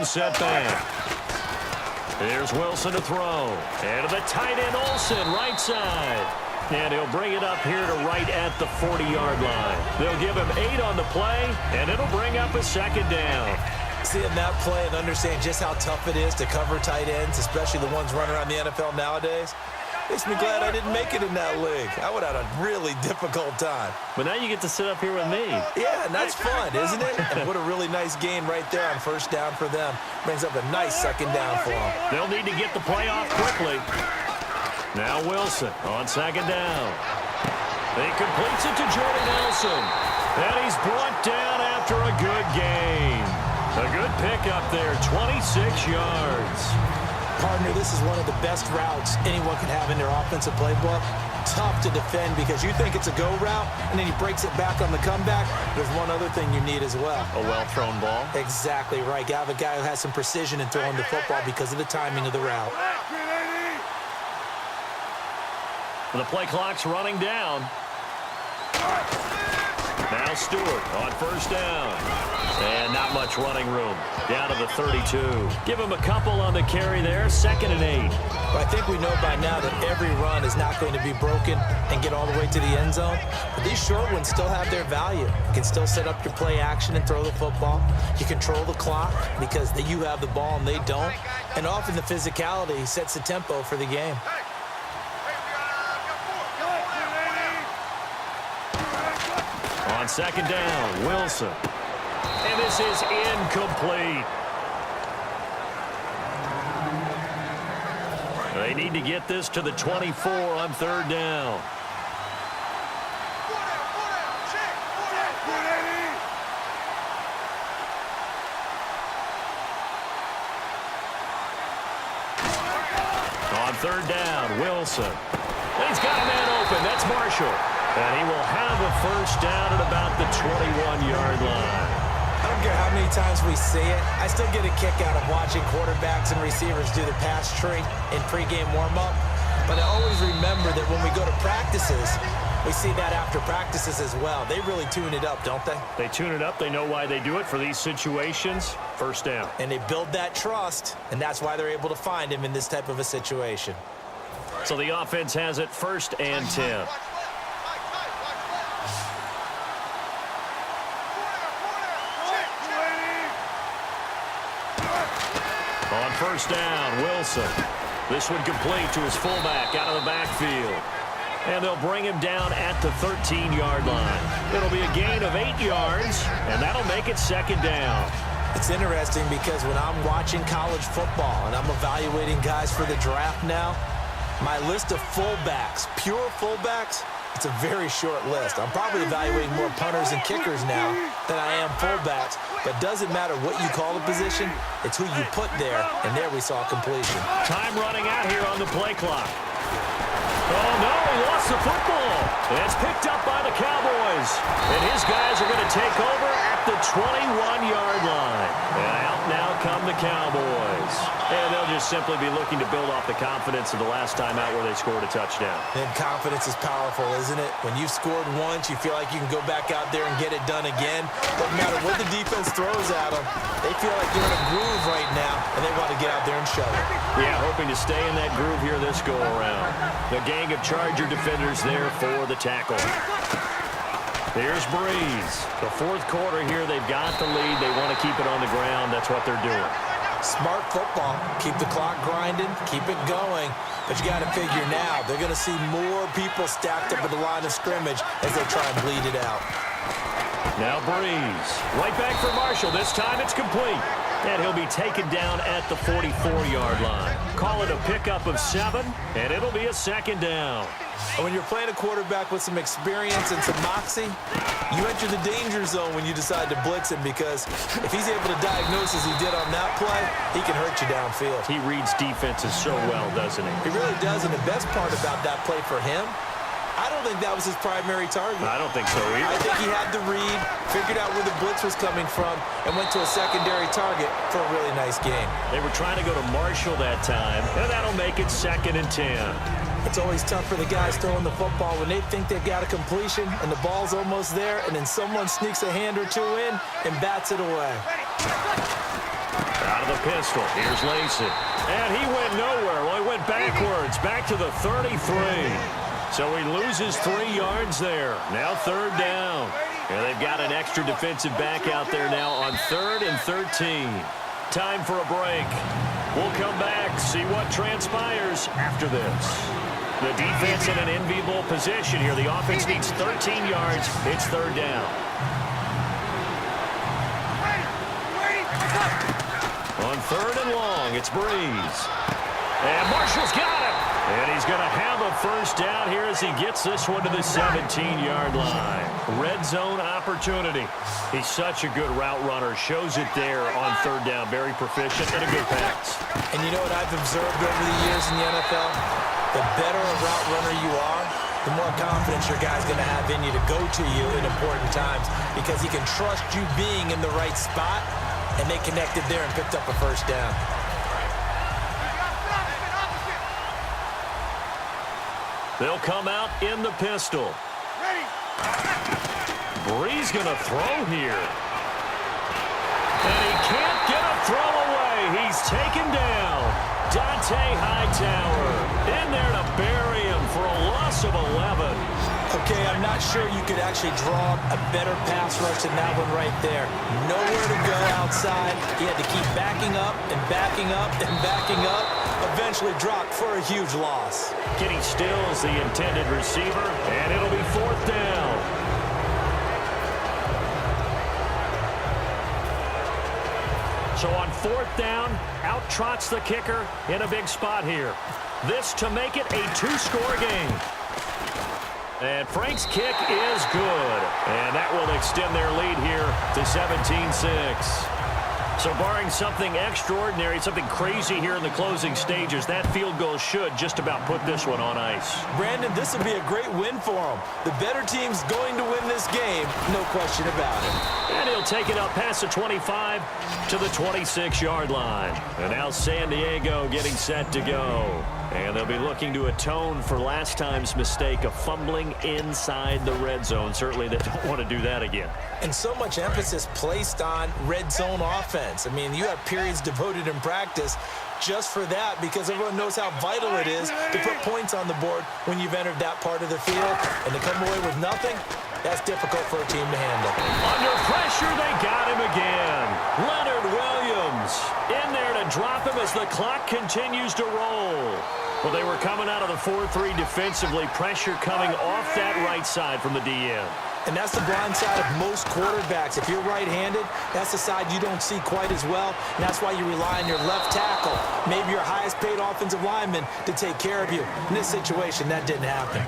set back. Here's Wilson to throw. And to the tight end, Olsen, right side. And he'll bring it up here to right at the 40-yard line. They'll give him 8 on the play, and it'll bring up a second down. Seeing that play and understand just how tough it is to cover tight ends, especially the ones running around the NFL nowadays, makes me glad I didn't make it in that league. I would have had a really difficult time. But now you get to sit up here with me. Yeah, and that's fun, isn't it? And what a really nice gain right there on first down for them. Brings up a nice second down for them. They'll need to get the play off quickly. Now Wilson on second down. He completes it to Jordan Nelson. And he's brought down after a good gain. A good pickup there, 26 yards. Partner, this is one of the best routes anyone can have in their offensive playbook. Tough to defend because you think it's a go route, and then he breaks it back on the comeback. There's one other thing you need as well. A well-thrown ball? Exactly right. You have a guy who has some precision in throwing the football because of the timing of the route. The play clock's running down. Now Stewart on first down. And not much running room. Down to the 32. Give him a couple on the carry there. 2nd and 8. Well, I think we know by now that every run is not going to be broken and get all the way to the end zone. But these short ones still have their value. You can still set up your play action and throw the football. You control the clock because you have the ball and they don't. And often the physicality sets the tempo for the game. On second down, Wilson. And this is incomplete. They need to get this to the 24 on 3rd down. On 3rd down, Wilson. He's got a man open. That's Marshall. And he will have a first down at about the 21-yard line. I don't care how many times we see it. I still get a kick out of watching quarterbacks and receivers do the pass tree in pregame warm-up. But I always remember that when we go to practices, we see that after practices as well. They really tune it up, don't they? They tune it up. They know why they do it for these situations. First down. And they build that trust, and that's why they're able to find him in this type of a situation. So the offense has it 1st and 10. On first down, Wilson. This one complete to his fullback out of the backfield. And they'll bring him down at the 13-yard line. It'll be a gain of 8 yards, and that'll make it 2nd down. It's interesting because when I'm watching college football and I'm evaluating guys for the draft now, my list of fullbacks, pure fullbacks, it's a very short list. I'm probably evaluating more punters and kickers now than I am fullbacks. But it doesn't matter what you call the position, it's who you put there, and there we saw completion. Time running out here on the play clock. Oh, no, he lost the football. And it's picked up by the Cowboys. And his guys are going to take over at the 21-yard line. And out now come the Cowboys. And they'll just simply be looking to build off the confidence of the last time out where they scored a touchdown. And confidence is powerful, isn't it? When you've scored once, you feel like you can go back out there and get it done again. Doesn't matter what the defense throws at them. They feel like they're in a groove right now, and they want to get out there and show it. Yeah, hoping to stay in that groove here this go-around. The gang of Charger defenders there for the tackle. Here's Breeze. The 4th quarter here, they've got the lead. They want to keep it on the ground. That's what they're doing. Smart football. Keep the clock grinding. Keep it going. But you got to figure now, they're going to see more people stacked up at the line of scrimmage as they try and bleed it out. Now Breeze. Right back for Marshall. This time it's complete. And he'll be taken down at the 44-yard line. Call it a pickup of 7, and it'll be a 2nd down. And when you're playing a quarterback with some experience and some moxie, you enter the danger zone when you decide to blitz him, because if he's able to diagnose as he did on that play, he can hurt you downfield. He reads defenses so well, doesn't he? He really does, and the best part about that play for him, I don't think that was his primary target. I don't think so either. I think he had the read, figured out where the blitz was coming from, and went to a secondary target for a really nice game. They were trying to go to Marshall that time, and that'll make it 2nd and 10. It's always tough for the guys throwing the football when they think they've got a completion and the ball's almost there, and then someone sneaks a hand or two in and bats it away. Out of the pistol. Here's Lacey. And he went nowhere. Well, he went backwards. Back to the 33. So he loses 3 yards there. Now 3rd down. And they've got an extra defensive back out there now on 3rd and 13. Time for a break. We'll come back, see what transpires after this. The defense in an enviable position here. The offense needs 13 yards. It's 3rd down. On 3rd and long, it's Breeze. And Marshall's got him. And he's going to have a 1st down here as he gets this one to the 17-yard line. Red zone opportunity. He's such a good route runner. Shows it there on 3rd down. Very proficient and a good pass. And you know what I've observed over the years in the NFL? The better a route runner you are, the more confidence your guy's going to have in you to go to you in important times because he can trust you being in the right spot, and they connected there and picked up a 1st down. They'll come out in the pistol. Breeze going to throw here. And he can't get a throw away. He's taken down. Dante Hightower in there to bury him for a loss of 11. Okay, I'm not sure you could actually draw a better pass rush than that one right there. Nowhere to go outside. He had to keep backing up and backing up and backing up. Eventually dropped for a huge loss. Getting still is the intended receiver, and it'll be 4th down. So on 4th down, out trots the kicker in a big spot here. This to make it a 2-score game. And Frank's kick is good. And that will extend their lead here to 17-6. So barring something extraordinary, something crazy here in the closing stages, that field goal should just about put this one on ice. Brandon, this will be a great win for him. The better team's going to win this game, no question about it. And he'll take it up past the 25 to the 26-yard line. And now San Diego getting set to go. And they'll be looking to atone for last time's mistake of fumbling inside the red zone. Certainly they don't want to do that again. And so much emphasis placed on red zone offense. I mean, you have periods devoted in practice just for that because everyone knows how vital it is to put points on the board when you've entered that part of the field. And to come away with nothing, that's difficult for a team to handle. Under pressure, they got him again. Leonard Williams in there to drop him as the clock continues to roll. Well, they were coming out of the 4-3 defensively. Pressure coming off that right side from the DN. And that's the blind side of most quarterbacks. If you're right-handed, that's the side you don't see quite as well. And that's why you rely on your left tackle, maybe your highest-paid offensive lineman, to take care of you. In this situation, that didn't happen.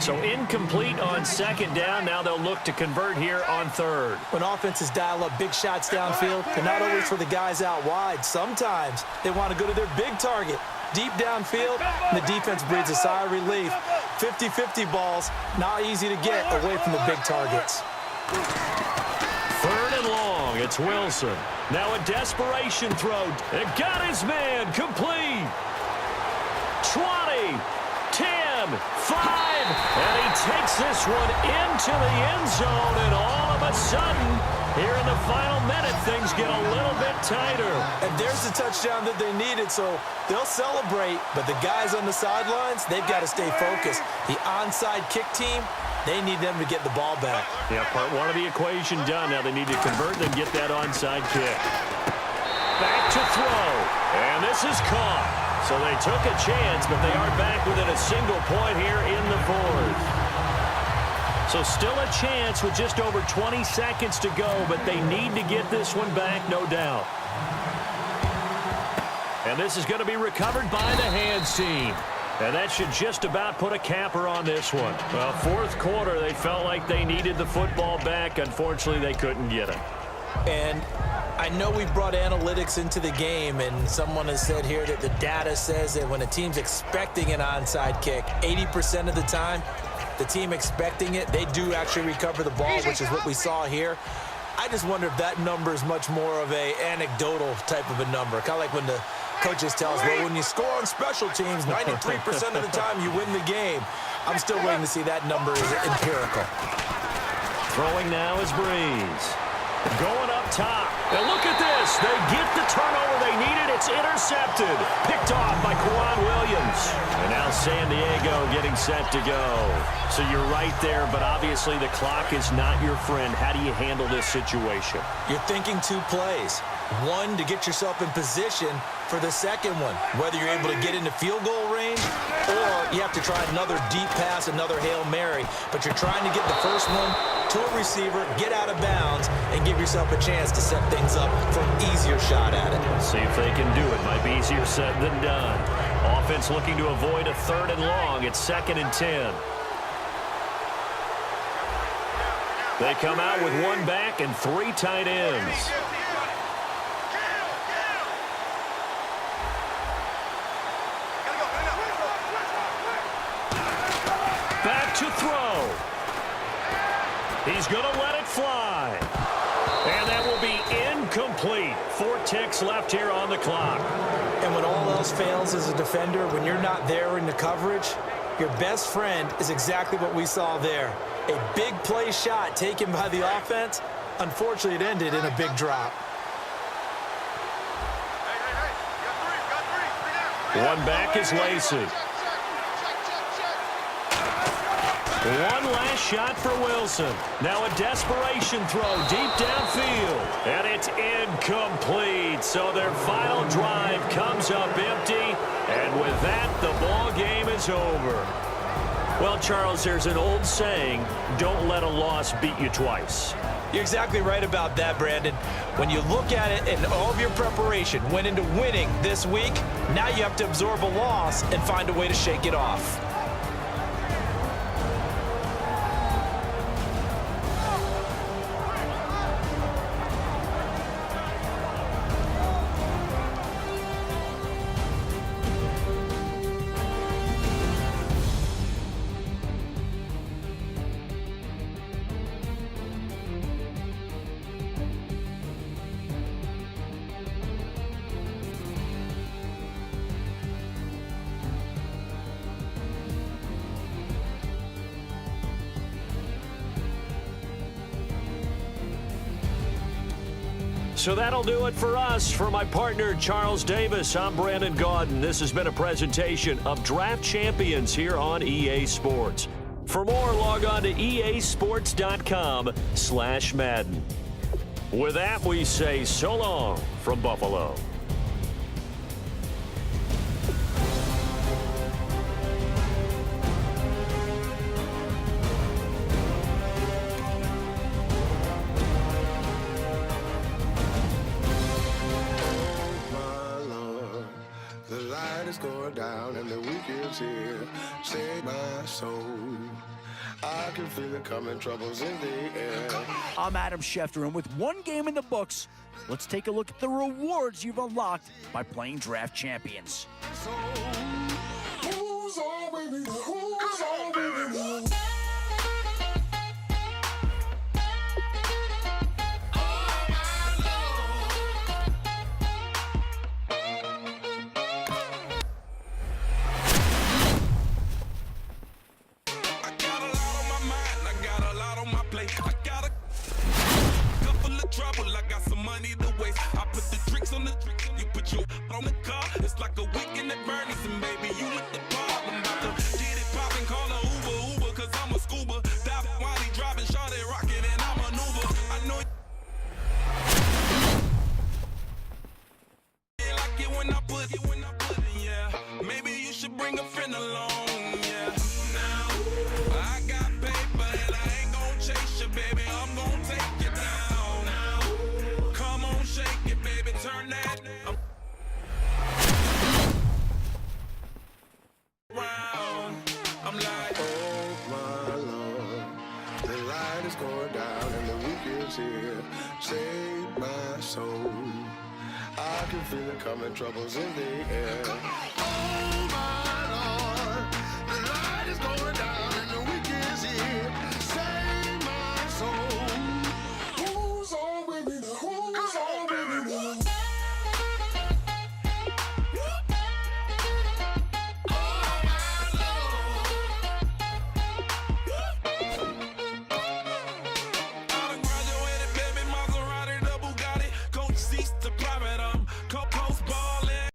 So incomplete on 2nd down. Now they'll look to convert here on 3rd. When offenses dial up big shots downfield, they're not always for the guys out wide. Sometimes they want to go to their big target. Deep downfield, and the defense breathes a sigh of relief. 50-50 balls, not easy to get away from the big targets. 3rd and long, it's Wilson. Now a desperation throw. It got his man complete. 20, 10, 5, and he takes this one into the end zone, and all of a sudden, here in the final minute, things get a little bit tighter. And there's the touchdown that they needed, so they'll celebrate. But the guys on the sidelines, they've got to stay focused. The onside kick team, they need them to get the ball back. Yeah, part one of the equation done. Now they need to convert and get that onside kick. Back to throw, and this is caught. So they took a chance, but they are back within a single point here in the 4th. So still a chance with just over 20 seconds to go, but they need to get this one back, no doubt. And this is going to be recovered by the hands team. And that should just about put a capper on this one. Well, 4th quarter, they felt like they needed the football back. Unfortunately, they couldn't get it. And I know we've brought analytics into the game, and someone has said here that the data says that when a team's expecting an onside kick, 80% of the time, the team expecting it, they do actually recover the ball, which is what we saw here. I just wonder if that number is much more of a anecdotal type of a number. Kind of like when the coaches tell us, well, when you score on special teams, 93% of the time you win the game. I'm still waiting to see that number is empirical. Throwing now is Breeze. Going up top. And look at this. They get the turnover they needed. It's intercepted. Picked off by Quan Williams. And now San Diego getting set to go. So you're right there, but obviously the clock is not your friend. How do you handle this situation? You're thinking two plays. One, to get yourself in position for the second one, whether you're able to get into field goal range or you have to try another deep pass, another Hail Mary, but you're trying to get the first one to a receiver, get out of bounds, and give yourself a chance to set things up for an easier shot at it. See if they can do it. Might be easier said than done. Offense looking to avoid a 3rd and long. It's 2nd and 10. They come out with 1 back and 3 tight ends. Back to throw. He's going to let it fly. And that will be incomplete. 4 ticks left here on the clock. And when all else fails as a defender, when you're not there in the coverage, your best friend is exactly what we saw there. A big play shot taken by the offense. Unfortunately, it ended in a big drop. 1 back is Lacey. 1 last shot for Wilson. Now a desperation throw deep downfield. And it's incomplete. So their final drive comes up empty. And with that, the ball game is over. Well, Charles, there's an old saying, don't let a loss beat you twice. You're exactly right about that, Brandon. When you look at it and all of your preparation went into winning this week, now you have to absorb a loss and find a way to shake it off. So that'll do it for us. For my partner, Charles Davis, I'm Brandon Gaudin. This has been a presentation of Draft Champions here on EA Sports. For more, log on to easports.com/Madden. With that, we say so long from Buffalo. Going down and the weekend's here. Save my soul. I can feel it coming, troubles in the air. I'm Adam Schefter, and with 1 game in the books, let's take a look at the rewards you've unlocked by playing Draft Champions. So, who's on with me? Who's on with me? It's like a weekend at Bernie's, and baby, you look the part. I'm about to get it poppin', call a Uber, cause I'm a scuba. Dive while he driving, shawty rockin', and I maneuver. I know you like it when I put it, yeah. Maybe you should bring a friend along, yeah. Now, I got paper, and I ain't gon' chase you, baby. I'm gon' take you down. Now, come on, shake it, baby, turn that. I'm like, oh my Lord, the light is going down and the weekend's here. Save my soul. I can feel it coming, troubles in the air. Oh my Lord, the light is going